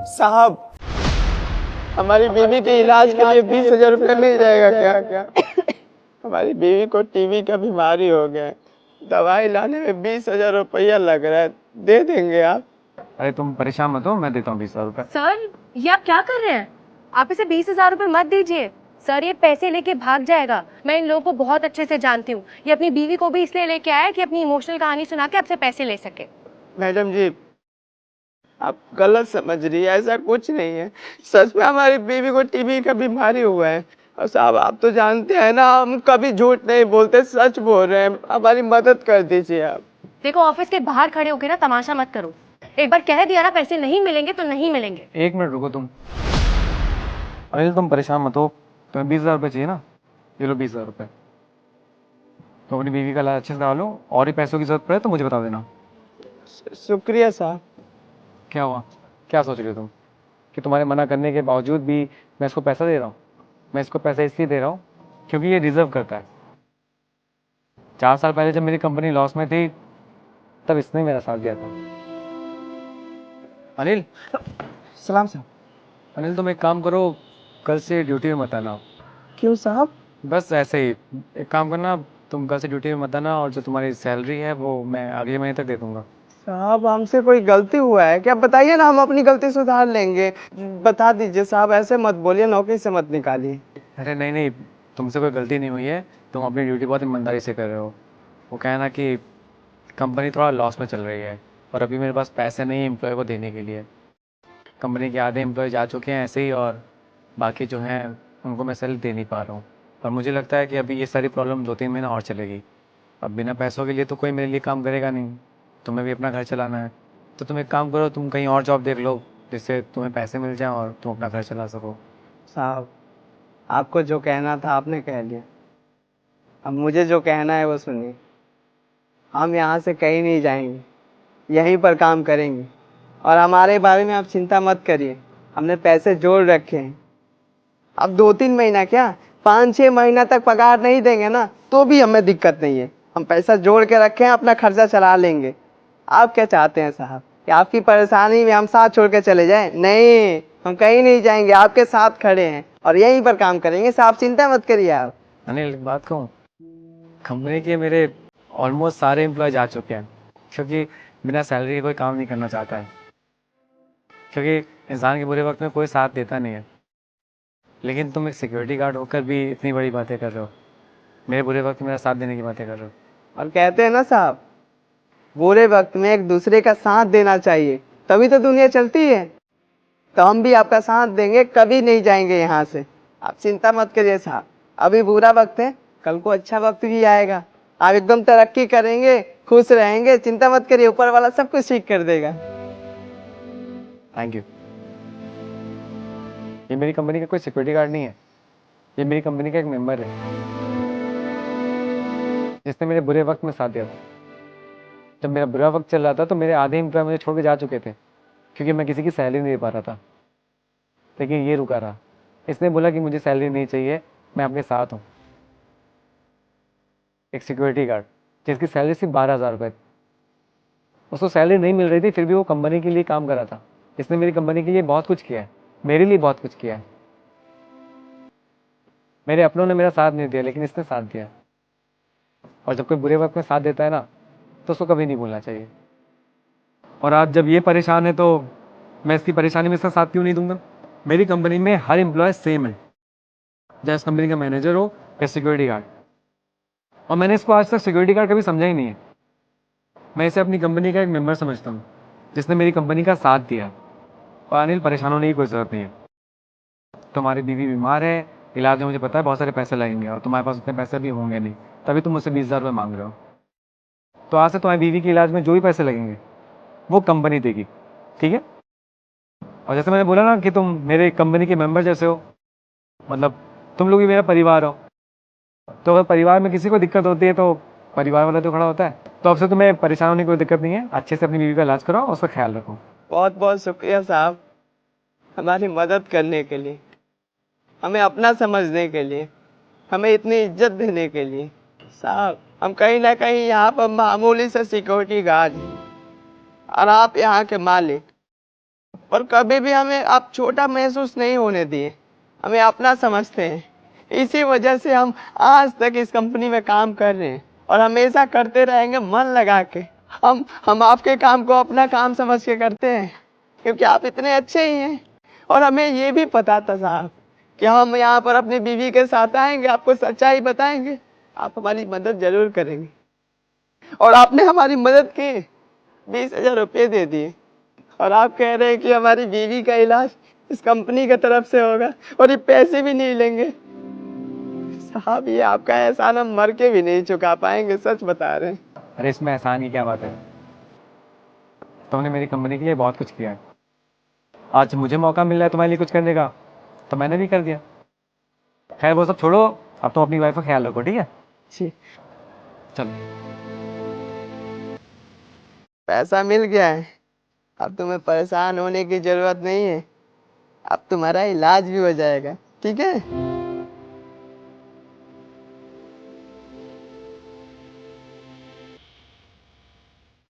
साहब, हमारी बीवी के इलाज के लिए 20,000 रुपये मिल जाएगा क्या? क्या हमारी बीवी को टीबी का बीमारी हो गया है, दवाई लाने में 20,000 रुपया लग रहा है, दे देंगे आप? अरे तुम परेशान मत हो, मैं देता हूँ 20,000 रुपये। सर, ये आप क्या कर रहे हैं? आप इसे 20,000 रुपए मत दीजिए। सर, ये पैसे लेके भाग जाएगा। मैं इन लोगों को बहुत अच्छे से जानती हूँ। ये अपनी बीवी को भी इसलिए लेके आया है कि अपनी इमोशनल कहानी सुना के आपसे पैसे ले सके। मैडम जी, आप गलत समझ रही है, ऐसा कुछ नहीं है। सच में हमारी बीवी को टीबी का बीमारी हुआ है। और साहब, आप तो जानते हैं ना, हम कभी झूठ नहीं बोलते, सच बोल रहे हैं। हमारी मदद कर दीजिए आप। देखो, ऑफिस के बाहर खड़े होके ना तमाशा मत करो। एक बार कह दिया ना पैसे नहीं मिलेंगे तो नहीं मिलेंगे। 1 मिनट रुको तुम। अनिल तुम परेशान मत हो, तुम्हें 20,000 रुपये चाहिए ना, ये लो 20,000 रुपये। तो अपनी बीवी का इलाज अच्छे से करा लो, और ही पैसों की जरूरत पड़े तो मुझे बता देना। शुक्रिया साहब। क्या हुआ, क्या सोच रहे हो तुम कि तुम्हारे मना करने के बावजूद भी मैं इसको पैसा दे रहा हूँ? मैं इसको पैसा इसलिए दे रहा हूँ क्योंकि ये डिजर्व करता है। 4 साल पहले जब मेरी कंपनी लॉस में थी तब इसने मेरा साथ दिया था। अनिल, सलाम साहब। अनिल तुम एक काम करो, कल से ड्यूटी में मत आना। क्यों साहब? बस ऐसे ही, एक काम करना, तुम कल से ड्यूटी में मत आना, और जो तुम्हारी सैलरी है वो मैं अगले महीने तक दे दूंगा। साहब, हमसे कोई गलती हुआ है क्या? बताइए ना, हम अपनी गलती सुधार लेंगे। बता दीजिए साहब, ऐसे मत बोलिए, नौकरी से मत निकालिए। अरे नहीं नहीं, तुमसे कोई गलती नहीं हुई है, तुम अपनी ड्यूटी बहुत ईमानदारी से कर रहे हो। वो क्या है ना कि कंपनी थोड़ा लॉस में चल रही है और अभी मेरे पास पैसे नहीं है एम्प्लॉय को देने के लिए। कंपनी के आधे एम्प्लॉय जा चुके हैं ऐसे ही, और बाकी जो हैं उनको मैं सैलरी दे नहीं पा रहा हूँ। और मुझे लगता है कि अभी ये सारी प्रॉब्लम 2-3 महीना और चलेगी। अब बिना पैसों के लिए तो कोई मेरे लिए काम करेगा नहीं, तुम्हें भी अपना घर चलाना है। तो तुम एक काम करो, तुम कहीं और जॉब देख लो जिससे तुम्हें पैसे मिल जाएं और तुम अपना घर चला सको। साहब, आपको जो कहना था आपने कह लिया। अब मुझे जो कहना है वो सुनिए। हम यहाँ से कहीं नहीं जाएंगे, यहीं पर काम करेंगे। और हमारे बारे में आप चिंता मत करिए, हमने पैसे जोड़ रखे हैं। अब 2-3 महीना क्या, 5-6 महीना तक पगार नहीं देंगे ना तो भी हमें दिक्कत नहीं है। हम पैसा जोड़ के रखे हैं, अपना खर्चा चला लेंगे। आप क्या चाहते हैं साहब, कि आपकी परेशानी में हम साथ छोड़ के चले जाएं? नहीं, हम कहीं नहीं जाएंगे, आपके साथ खड़े हैं और यहीं पर काम करेंगे। साहब चिंता मत करिए आप। अनिल एक बात कहूँ, कंपनी के मेरे ऑलमोस्ट सारे एम्प्लॉय जा चुके हैं क्योंकि बिना सैलरी के कोई काम नहीं करना चाहता है। क्योंकि इंसान के बुरे वक्त में कोई साथ देता नहीं है। लेकिन तुम एक सिक्योरिटी गार्ड होकर भी इतनी बड़ी बातें कर रहे हो, मेरे बुरे वक्त में मेरा साथ देने की बातें कर रहे हो। और कहते हैं ना साहब, बुरे वक्त में एक दूसरे का साथ देना चाहिए, तभी तो दुनिया चलती है। तो हम भी आपका साथ देंगे, कभी नहीं जाएंगे यहाँ से। आप चिंता मत करिए साहब, अभी बुरा वक्त है, कल को अच्छा वक्त भी आएगा। आप एकदम तरक्की करेंगे, खुश रहेंगे, चिंता मत करिए, ऊपर वाला सब कुछ ठीक कर देगा। Thank you. ये मेरी कंपनी का कोई सिक्योरिटी गार्ड नहीं है, ये मेरी कंपनी का एक मेंबर है जिसने मेरे बुरे वक्त में साथ दिया था। जब मेरा बुरा वक्त चल रहा था तो मेरे आधे एम्प्लॉय मुझे छोड़ के जा चुके थे क्योंकि मैं किसी की सैलरी नहीं दे पा रहा था। लेकिन ये रुका रहा, इसने बोला कि मुझे सैलरी नहीं चाहिए, मैं आपके साथ हूँ। एक सिक्योरिटी गार्ड जिसकी सैलरी सिर्फ 12,000 रुपये, उसको सैलरी नहीं मिल रही थी, फिर भी वो कंपनी के लिए काम कर रहा था। इसने मेरी कंपनी के लिए बहुत कुछ किया है, मेरे लिए बहुत कुछ किया है। मेरे अपनों ने मेरा साथ नहीं दिया लेकिन इसने साथ दिया। और जब कोई बुरे वक्त में साथ देता है ना तो उसको कभी नहीं भूलना चाहिए। और आज जब ये परेशान है तो मैं इसकी परेशानी में इसका साथ क्यों नहीं दूंगा? मेरी कंपनी में हर एम्प्लॉय सेम है, चाहे इस कंपनी का मैनेजर हो या सिक्योरिटी गार्ड। और मैंने इसको आज तक सिक्योरिटी गार्ड कभी समझा ही नहीं है। मैं इसे अपनी कंपनी का एक मेंबर समझता हूँ जिसने मेरी कंपनी का साथ दिया। और अनिल, परेशान होने की कोई ज़रूरत नहीं है। तुम्हारी बीवी बीमार है, इलाज में मुझे पता है बहुत सारे पैसे लगेंगे और तुम्हारे पास उतने पैसे भी होंगे नहीं, तभी तुम मुझसे 20,000 रुपये मांग रहे हो। तो आज से तुम्हारी बीवी के इलाज में जो भी पैसे लगेंगे वो कंपनी देगी, ठीक है? और जैसे मैंने बोला ना कि तुम मेरे कंपनी के मेंबर जैसे हो, मतलब तुम लोग भी मेरा परिवार हो। तो अगर परिवार में किसी को दिक्कत होती है तो परिवार वाला तो खड़ा होता है। तो अब से तुम्हें परेशान होने की कोई दिक्कत नहीं है, अच्छे से अपनी बीवी का इलाज कराओ और उसका ख्याल रखो। बहुत बहुत शुक्रिया साहब, हमारी मदद करने के लिए, हमें अपना समझने के लिए, हमें इतनी इज्जत देने के लिए। साहब, हम कहीं ना कहीं यहाँ पर मामूली से सिक्योरिटी गार्ड हैं और आप यहाँ के मालिक। और कभी भी हमें आप छोटा महसूस नहीं होने दिए, हमें अपना समझते हैं। इसी वजह से हम आज तक इस कंपनी में काम कर रहे हैं और हमेशा करते रहेंगे मन लगा के। हम आपके काम को अपना काम समझ के करते हैं क्योंकि आप इतने अच्छे ही हैं। और हमें ये भी पता था साहब कि हम यहाँ पर अपनी बीवी के साथ आएंगे, आपको सच्चाई बताएंगे, आप हमारी मदद जरूर करेंगे। और आपने हमारी मदद की, 20,000 रुपये दे दिए और आप कह रहे हैं कि हमारी बीवी का इलाज इस कंपनी की तरफ से होगा और ये पैसे भी नहीं लेंगे। साहब ये आपका एहसान हम मर के भी नहीं चुका पाएंगे, सच बता रहे हैं। अरे इसमें एहसान की क्या बात है, तुमने मेरी कंपनी के लिए बहुत कुछ किया है। आज मुझे मौका मिल रहा है तुम्हारे लिए कुछ करने का, तो मैंने भी कर दिया। खैर वो सब छोड़ो, अब तुम अपनी वाइफ का ख्याल रखो, ठीक है? जी। चलो। पैसा मिल गया है, अब तुम्हें परेशान होने की जरूरत नहीं है, अब तुम्हारा इलाज भी हो जाएगा, ठीक है?